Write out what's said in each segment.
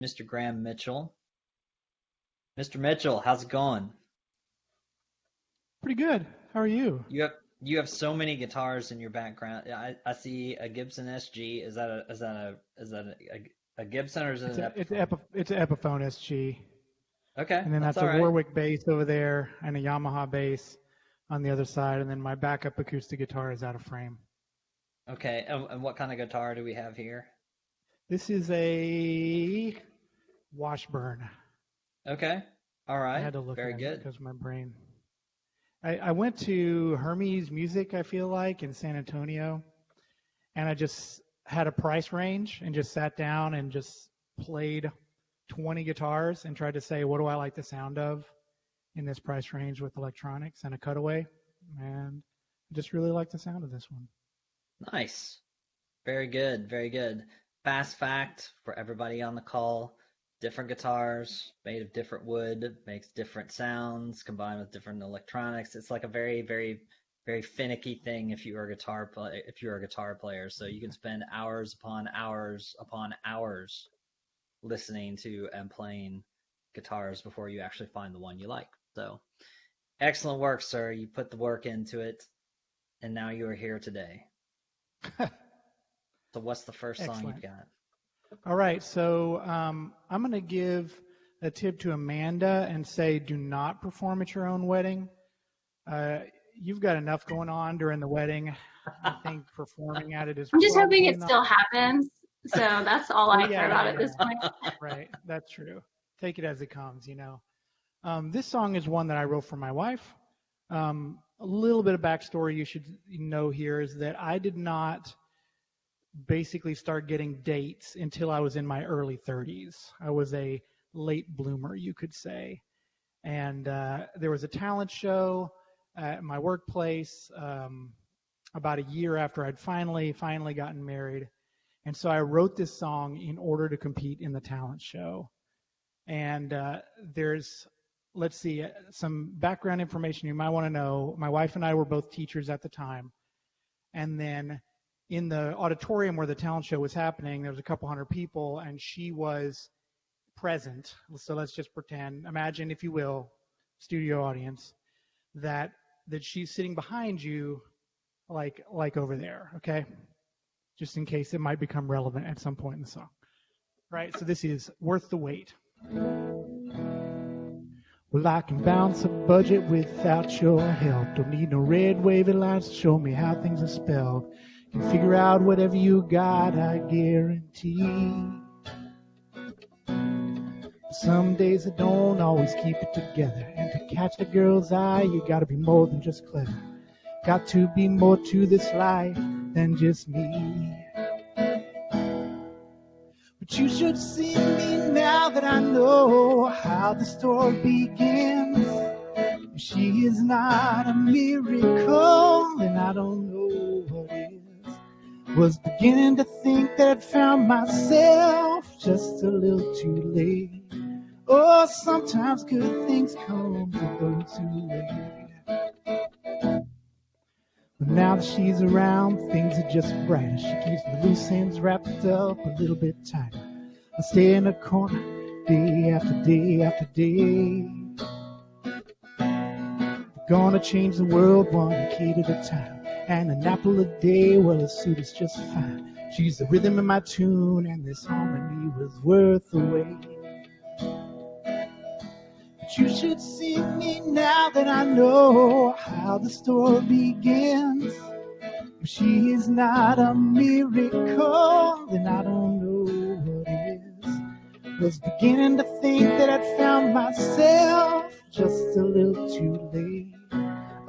Mr. Graham Mitchell. Mr. Mitchell, how's it going? Pretty good. How are you? You have so many guitars in your background. Yeah, I see a Gibson SG. Is that a Gibson or is it It's an a it's a Epiphone? it's a Epiphone SG, Okay, and then that's that's all a right. Warwick bass over there and a Yamaha bass on the other side, and then my backup acoustic guitar is out of frame. Okay, and what kind of guitar do we have here? This is a Washburn. Okay, all I right, had to look very at it good. because my brain. I went to Hermes Music, I feel like, in San Antonio, and I just had a price range and just sat down and just played 20 guitars and tried to say, what do I like the sound of in this price range with electronics and a cutaway? And I just really like the sound of this one. Nice. Very good, very good. Fast fact for everybody on the call, different guitars made of different wood makes different sounds combined with different electronics. It's like a very, very, very finicky thing if you're a guitar player. So you can spend hours upon hours upon hours listening to and playing guitars before you actually find the one you like. So excellent work, sir. You put the work into it, and now you are here today. So what's the first song you've Excellent. got? All right, so I'm going to give a tip to Amanda and say do not perform at your own wedding. Uh, you've got enough going on during the wedding. I think performing at it is I'm just hoping probably it not. still happens. So that's all Well, I yeah, care yeah, about at yeah. this point. Right, that's true. Take it as it comes. This song is one that I wrote for my wife. A little bit of backstory you should know here is that I did not basically start getting dates until I was in my early 30s. I was a late bloomer, you could say. And there was a talent show at my workplace about a year after I'd finally gotten married. And so I wrote this song in order to compete in the talent show. And there's, let's see, some background information you might want to know. My wife and I were both teachers at the time. And then in the auditorium where the talent show was happening, there was a couple hundred people, and she was present. So let's just pretend, imagine, if you will, studio audience, that she's sitting behind you, like over there, okay? Just in case it might become relevant at some point in the song. Right, so this is Worth the Wait. Well, I can bounce a budget without your help. Don't need no red wavy lines to show me how things are spelled. Can figure out whatever you got, I guarantee. Some days I don't always keep it together. And to catch a girl's eye, you gotta be more than just clever. Got to be more to this life than just me. But you should see me now that I know how the story begins. If she is not a miracle, then I don't know what is. Was beginning to think that I'd found myself just a little too late. Oh, sometimes good things come to those who wait. But now that she's around, things are just brighter. She keeps the loose ends wrapped up a little bit tighter. I stay in the corner day after day after day. We're gonna change the world one kid at a time. And an apple a day, well, a suit is just fine. She's the rhythm in my tune, and this harmony was worth the wait. But you should see me now that I know how the story begins. If she is not a miracle, then I don't know what is. Was beginning to think that I'd found myself just a little too late.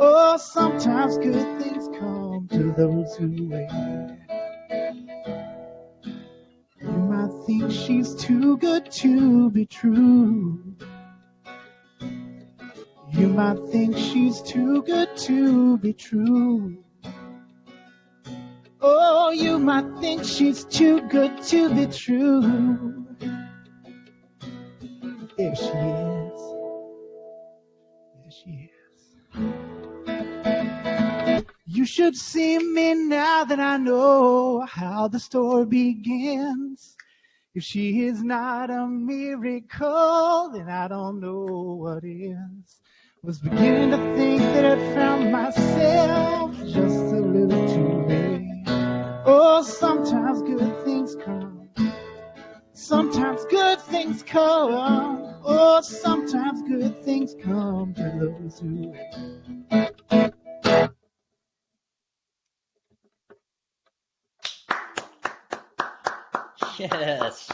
Oh, sometimes good things come to those who wait. You might think she's too good to be true. You might think she's too good to be true. Oh, you might think she's too good to be true. There she is. There she is. You should see me now that I know how the story begins. If she is not a miracle, then I don't know what is. Was beginning to think that I'd found myself just a little too late. Oh, sometimes good things come. Sometimes good things come. Oh, sometimes good things come to those who wait. Yes.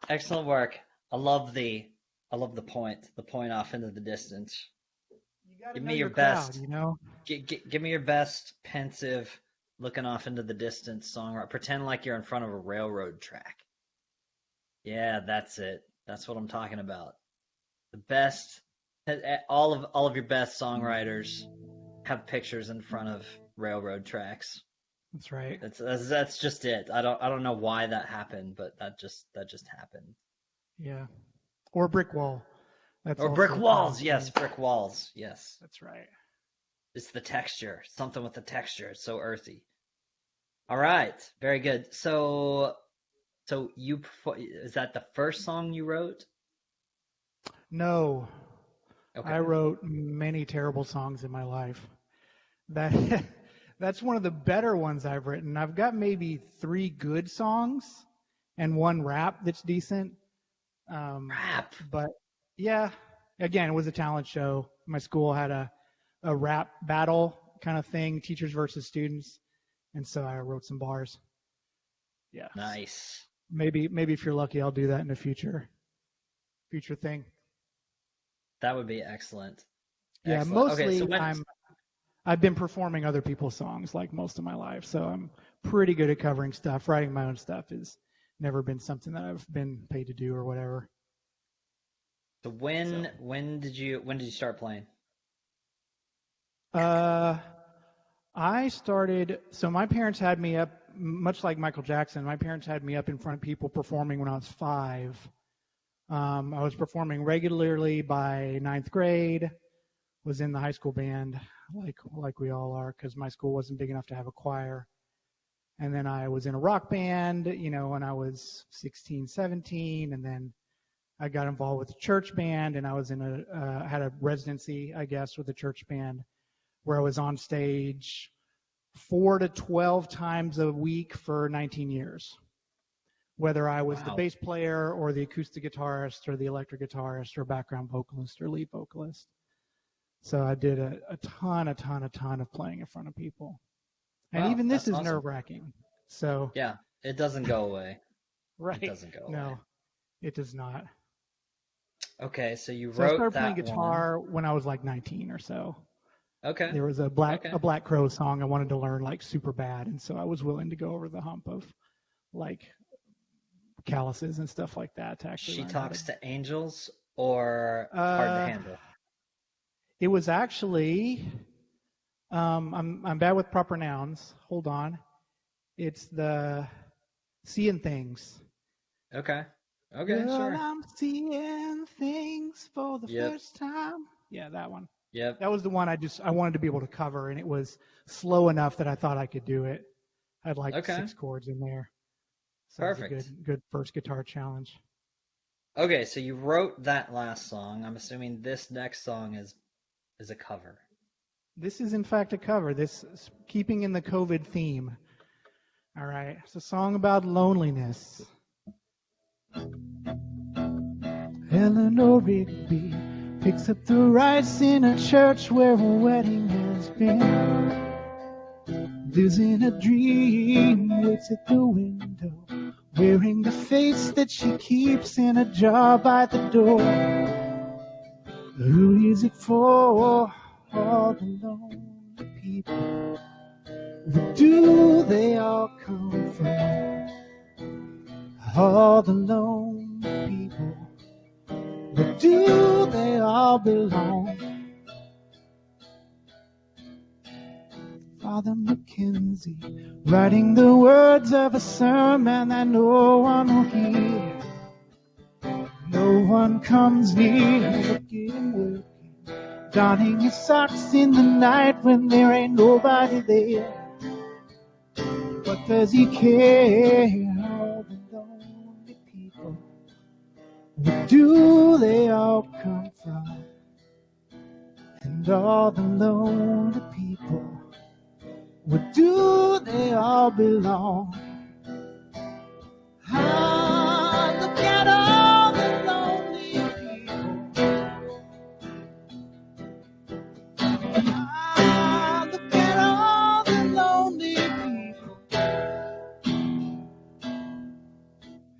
Excellent work. I love the point off into the distance. You got to Give know me your your crowd, best. you know? Give me your best pensive, looking off into the distance song. Pretend like you're in front of a railroad track. Yeah, that's it. That's what I'm talking about. The best, all of your best songwriters have pictures in front of railroad tracks. That's right. That's just it. I don't know why that happened, but that just happened. Yeah. Or brick wall. That's Or also brick a walls. common Yes, thing. brick walls. Yes. That's right. It's the texture. Something with the texture. It's so earthy. All right. Very good. So is that the first song you wrote? No. Okay. I wrote many terrible songs in my life. That that's one of the better ones I've written. I've got maybe 3 good songs and 1 rap that's decent. Rap. But yeah, again, it was a talent show. My school had a rap battle kind of thing, teachers versus students, and so I wrote some bars. Yeah. Nice. Maybe if you're lucky, I'll do that in the future thing. That would be excellent. Yeah, Excellent. Okay, mostly so I've been performing other people's songs like most of my life, so I'm pretty good at covering stuff. Writing my own stuff has never been something that I've been paid to do or whatever. So when did you start playing? I started. So my parents had me up, much like Michael Jackson. My parents had me up in front of people performing when I was 5. I was performing regularly by 9th grade. Was in the high school band, like we all are, because my school wasn't big enough to have a choir. And then I was in a rock band, when I was 16, 17, and then I got involved with the church band, and I was had a residency, I guess, with the church band, where I was on stage 4 to 12 times a week for 19 years. Whether I was the bass player or the acoustic guitarist or the electric guitarist or background vocalist or lead vocalist. So I did a ton of playing in front of people. And Wow, even this that's is awesome. nerve-wracking. So Yeah, it doesn't go away. right. It doesn't go away. No, it does not. Okay, so you So I wrote started that playing guitar when I was like 19 or so. Okay. There was a Black Crow song I wanted to learn like super bad, and so I was willing to go over the hump of like calluses and stuff like that to actually She learn Talks to Angels or Hard to Handle? It was actually I'm bad with proper nouns. Hold on. It's the Seeing Things. Okay, Girl, sure. I'm seeing things for the first time. Yeah, that one. Yep. That was the one I wanted to be able to cover, and it was slow enough that I thought I could do it. I had like 6 chords in there. So Perfect. It was a good first guitar challenge. Okay, so you wrote that last song. I'm assuming this next song is a cover. This is in fact a cover. This is keeping in the COVID theme. All right. It's a song about loneliness. Eleanor Rigby picks up the rice in a church where a wedding has been. Lives in a dream, waits at the window, wearing the face that she keeps in a jar by the door. Who is it for? All the lonely people. Where do they all come from? All the lonely people. Where do they all belong? Father Mackenzie, writing the words of a sermon that no one will hear. No one comes near. Look at him working, donning his socks in the night when there ain't nobody there. What does he care? All the lonely Where do they all come from? And all the lonely people, where do they all belong? Ah, look at all the lonely people. Ah, look at all the lonely people.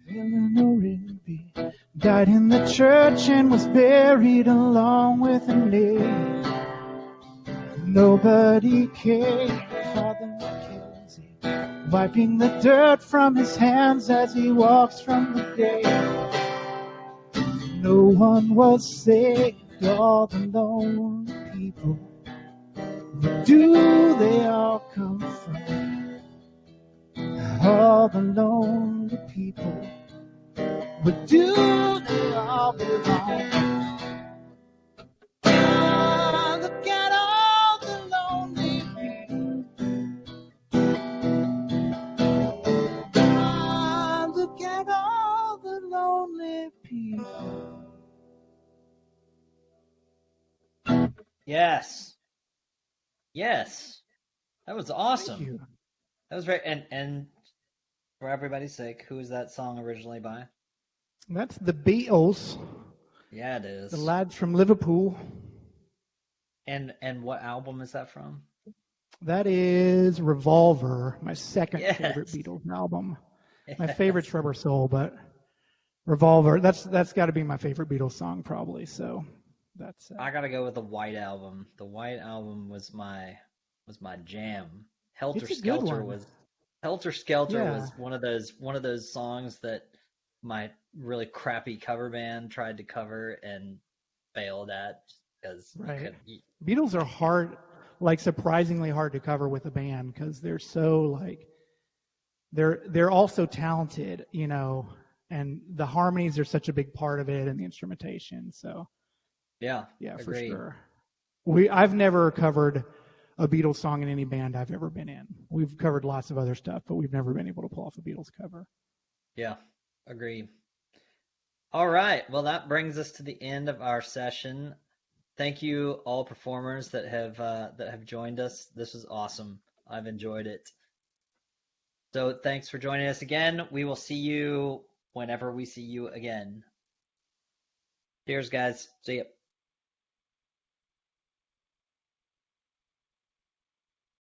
Eleanor Rigby died in the church and was buried along with a name. Nobody cared. Father McKenzie, wiping the dirt from his hands as he walks from the grave. No one was saved. All the lonely people. Where do they all come from? All the lonely people. Where do they all belong? Ah, look at all the lonely people. Ah, look at all the lonely people. Yes. Yes. That was Thank awesome. you. That was very and for everybody's sake, who is that song originally by? That's the Beatles, Yeah, it the is. lads from Liverpool. And what album is that from? That is Revolver, my second favorite Yes. Beatles album. My favorite's Yes. Rubber Soul, but Revolver, that's got to be my favorite Beatles song probably. So that's I gotta go with the White Album. The White Album was my jam. Helter it's a good Skelter one. was Helter Skelter Yeah, was one of those songs that my really crappy cover band tried to cover and failed at because you right. could Beatles are hard, like surprisingly hard to cover with a band because they're so like they're all so talented, you know, and the harmonies are such a big part of it and the instrumentation. So yeah, yeah, for agreed. sure. I've never covered a Beatles song in any band I've ever been in. We've covered lots of other stuff, but we've never been able to pull off a Beatles cover. Yeah, agreed. All right. Well, that brings us to the end of our session. Thank you all performers that have joined us. This was awesome. I've enjoyed it. So thanks for joining us again. We will see you whenever we see you again. Cheers, guys. See ya.